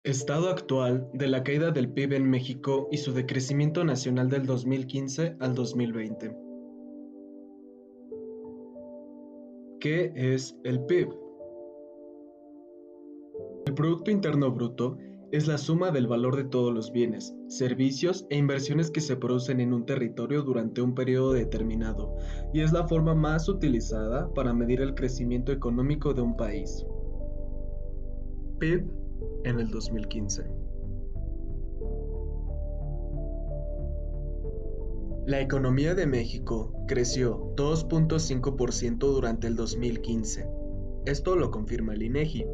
Estado actual de la caída del PIB en México y su decrecimiento nacional del 2015 al 2020. ¿Qué es el PIB? El Producto Interno Bruto es la suma del valor de todos los bienes, servicios e inversiones que se producen en un territorio durante un periodo determinado, y es la forma más utilizada para medir el crecimiento económico de un país. PIB en el 2015. La economía de México creció 2.5% durante el 2015. Esto lo confirma el INEGI.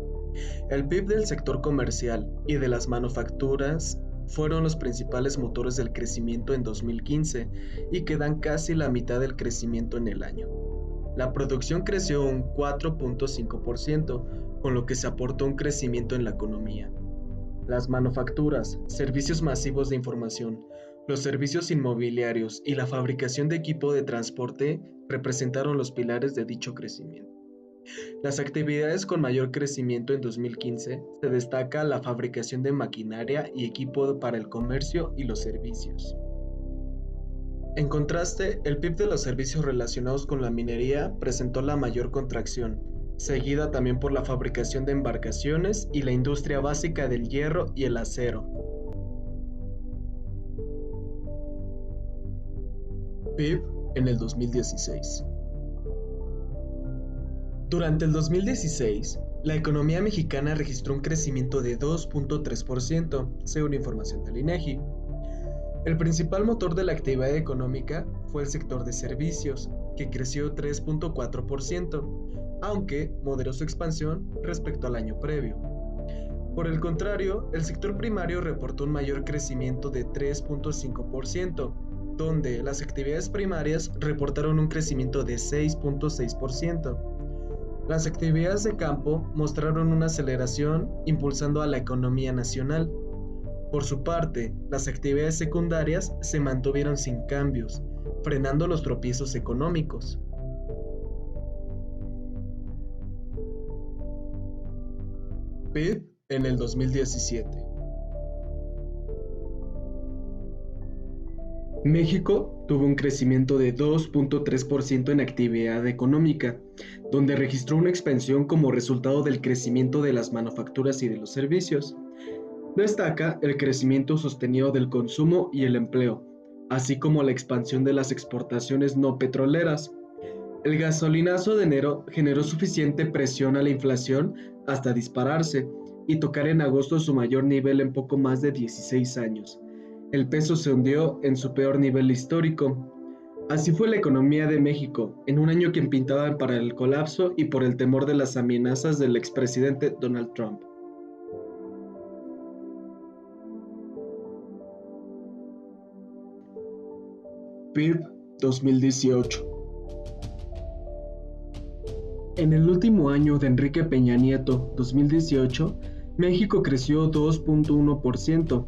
El PIB del sector comercial y de las manufacturas fueron los principales motores del crecimiento en 2015 y que dan casi la mitad del crecimiento en el año. La producción creció un 4.5%, con lo que se aportó un crecimiento en la economía. Las manufacturas, servicios masivos de información, los servicios inmobiliarios y la fabricación de equipo de transporte representaron los pilares de dicho crecimiento. Las actividades con mayor crecimiento en 2015 se destaca la fabricación de maquinaria y equipo para el comercio y los servicios. En contraste, el PIB de los servicios relacionados con la minería presentó la mayor contracción, seguida también por la fabricación de embarcaciones y la industria básica del hierro y el acero. PIB en el 2016. Durante el 2016, la economía mexicana registró un crecimiento de 2.3%, según información del INEGI. El principal motor de la actividad económica fue el sector de servicios, que creció 3.4%, aunque moderó su expansión respecto al año previo. Por el contrario, el sector primario reportó un mayor crecimiento de 3.5%, donde las actividades primarias reportaron un crecimiento de 6.6%. Las actividades de campo mostraron una aceleración impulsando a la economía nacional. Por su parte, las actividades secundarias se mantuvieron sin cambios, frenando los tropiezos económicos. PIB en el 2017. México tuvo un crecimiento de 2.3% en actividad económica, donde registró una expansión como resultado del crecimiento de las manufacturas y de los servicios. Destaca el crecimiento sostenido del consumo y el empleo, así como la expansión de las exportaciones no petroleras. El gasolinazo de enero generó suficiente presión a la inflación hasta dispararse y tocar en agosto su mayor nivel en poco más de 16 años. El peso se hundió en su peor nivel histórico. Así fue la economía de México, en un año que pintaba para el colapso y por el temor de las amenazas del expresidente Donald Trump. PIB 2018. En el último año de Enrique Peña Nieto, 2018, México creció 2.1%.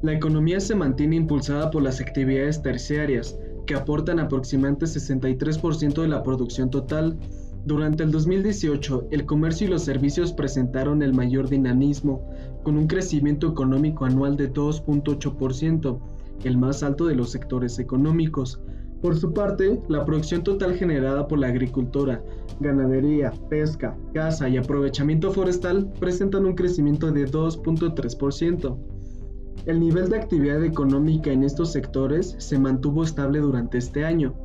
La economía se mantiene impulsada por las actividades terciarias, que aportan aproximadamente 63% de la producción total. Durante el 2018, el comercio y los servicios presentaron el mayor dinamismo, con un crecimiento económico anual de 2.8%, el más alto de los sectores económicos. Por su parte, la producción total generada por la agricultura, ganadería, pesca, caza y aprovechamiento forestal presentan un crecimiento de 2.3%. El nivel de actividad económica en estos sectores se mantuvo estable durante este año.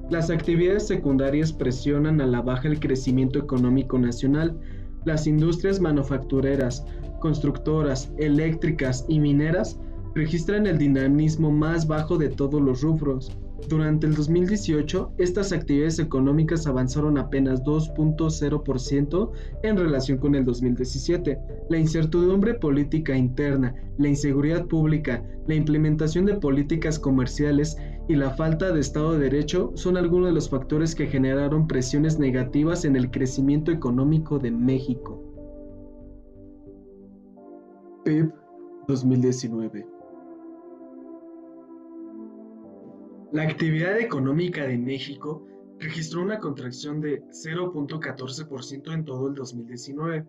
Las actividades secundarias presionan a la baja el crecimiento económico nacional. Las industrias manufactureras, constructoras, eléctricas y mineras registran el dinamismo más bajo de todos los rubros. Durante el 2018, estas actividades económicas avanzaron apenas 2.0% en relación con el 2017. La incertidumbre política interna, la inseguridad pública, la implementación de políticas comerciales y la falta de Estado de Derecho son algunos de los factores que generaron presiones negativas en el crecimiento económico de México. PIB 2019. La actividad económica de México registró una contracción de 0.14% en todo el 2019.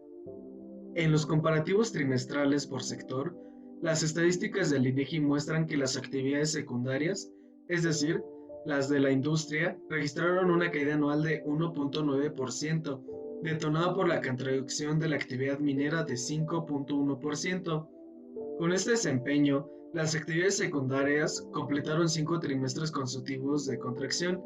En los comparativos trimestrales por sector, las estadísticas del INEGI muestran que las actividades secundarias, es decir, las de la industria, registraron una caída anual de 1.9%, detonada por la contracción de la actividad minera de 5.1%. Con este desempeño, las actividades secundarias completaron 5 trimestres consecutivos de contracción.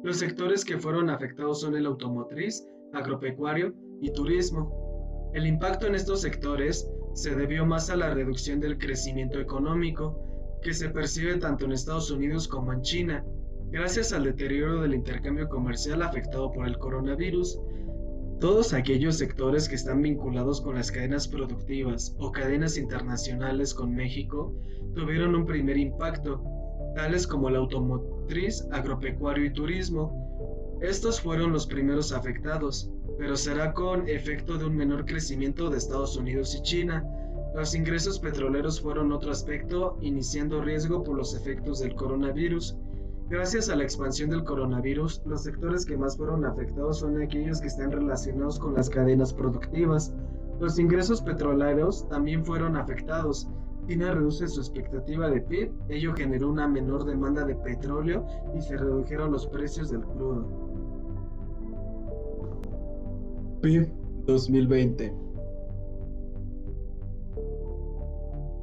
Los sectores que fueron afectados son el automotriz, agropecuario y turismo. El impacto en estos sectores se debió más a la reducción del crecimiento económico, que se percibe tanto en Estados Unidos como en China, gracias al deterioro del intercambio comercial afectado por el coronavirus. Todos aquellos sectores que están vinculados con las cadenas productivas o cadenas internacionales con México tuvieron un primer impacto, tales como el automotriz, agropecuario y turismo. Estos fueron los primeros afectados, pero será con efecto de un menor crecimiento de Estados Unidos y China. Los ingresos petroleros fueron otro aspecto, iniciando riesgo por los efectos del coronavirus. Gracias a la expansión del coronavirus, los sectores que más fueron afectados son aquellos que están relacionados con las cadenas productivas. Los ingresos petroleros también fueron afectados. China reduce su expectativa de PIB, ello generó una menor demanda de petróleo y se redujeron los precios del crudo. PIB 2020.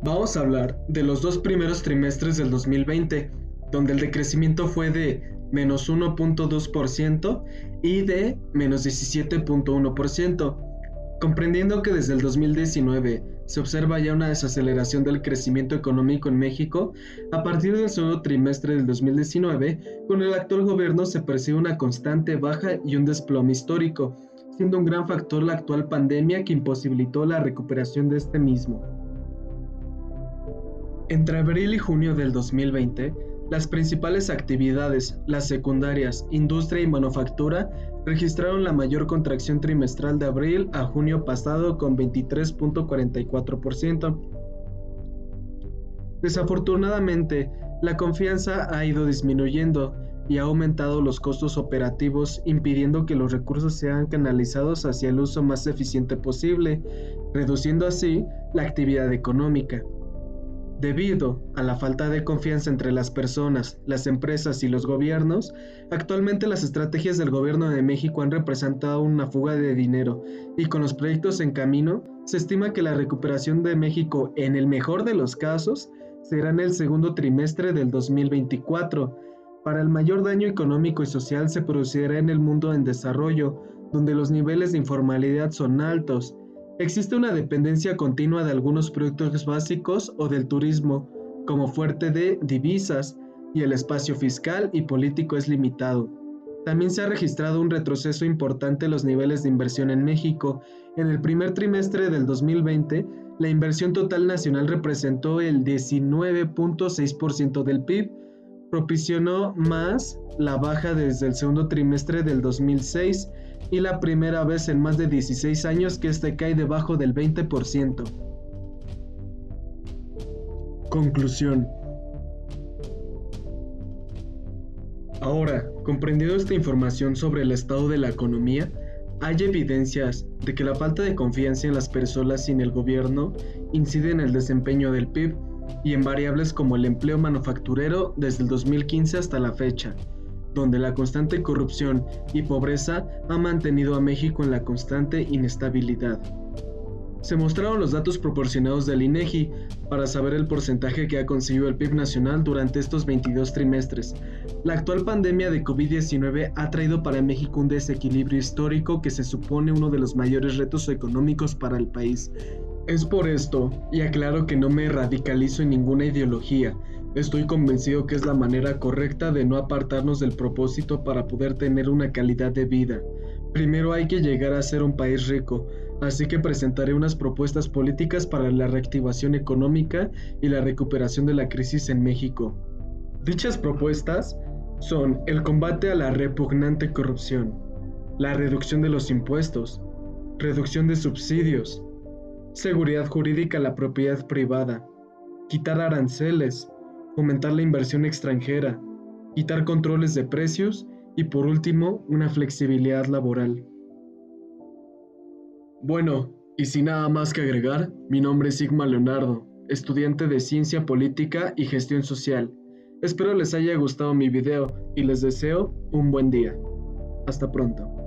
Vamos a hablar de los 2 primeros trimestres del 2020, donde el decrecimiento fue de menos 1.2% y de menos 17.1%, comprendiendo que desde el 2019 se observa ya una desaceleración del crecimiento económico en México. A partir del segundo trimestre del 2019, con el actual gobierno se percibe una constante baja y un desplome histórico, siendo un gran factor la actual pandemia que imposibilitó la recuperación de este mismo. Entre abril y junio del 2020, las principales actividades, las secundarias, industria y manufactura, registraron la mayor contracción trimestral de abril a junio pasado con 23.44%. Desafortunadamente, la confianza ha ido disminuyendo y ha aumentado los costos operativos, impidiendo que los recursos sean canalizados hacia el uso más eficiente posible, reduciendo así la actividad económica. Debido a la falta de confianza entre las personas, las empresas y los gobiernos, actualmente las estrategias del gobierno de México han representado una fuga de dinero y con los proyectos en camino, se estima que la recuperación de México, en el mejor de los casos, será en el segundo trimestre del 2024. Para el mayor daño económico y social se producirá en el mundo en desarrollo, donde los niveles de informalidad son altos. Existe una dependencia continua de algunos productos básicos o del turismo, como fuente de divisas, y el espacio fiscal y político es limitado. También se ha registrado un retroceso importante en los niveles de inversión en México. En el primer trimestre del 2020, la inversión total nacional representó el 19.6% del PIB, propició más la baja desde el segundo trimestre del 2006 y la primera vez en más de 16 años que este cae debajo del 20%. Conclusión. Ahora, comprendiendo esta información sobre el estado de la economía, hay evidencias de que la falta de confianza en las personas y en el gobierno incide en el desempeño del PIB y en variables como el empleo manufacturero desde el 2015 hasta la fecha, donde la constante corrupción y pobreza ha mantenido a México en la constante inestabilidad. Se mostraron los datos proporcionados del INEGI para saber el porcentaje que ha conseguido el PIB nacional durante estos 22 trimestres. La actual pandemia de COVID-19 ha traído para México un desequilibrio histórico que se supone uno de los mayores retos económicos para el país. Es por esto, y aclaro que no me radicalizo en ninguna ideología, estoy convencido que es la manera correcta de no apartarnos del propósito para poder tener una calidad de vida. Primero hay que llegar a ser un país rico, así que presentaré unas propuestas políticas para la reactivación económica y la recuperación de la crisis en México. Dichas propuestas son el combate a la repugnante corrupción, la reducción de los impuestos, reducción de subsidios, seguridad jurídica a la propiedad privada, quitar aranceles, fomentar la inversión extranjera, quitar controles de precios y por último, una flexibilidad laboral. Bueno, Y sin nada más que agregar, mi nombre es Sigma Leonardo, estudiante de Ciencia Política y Gestión Social. Espero les haya gustado mi video y les deseo un buen día. Hasta pronto.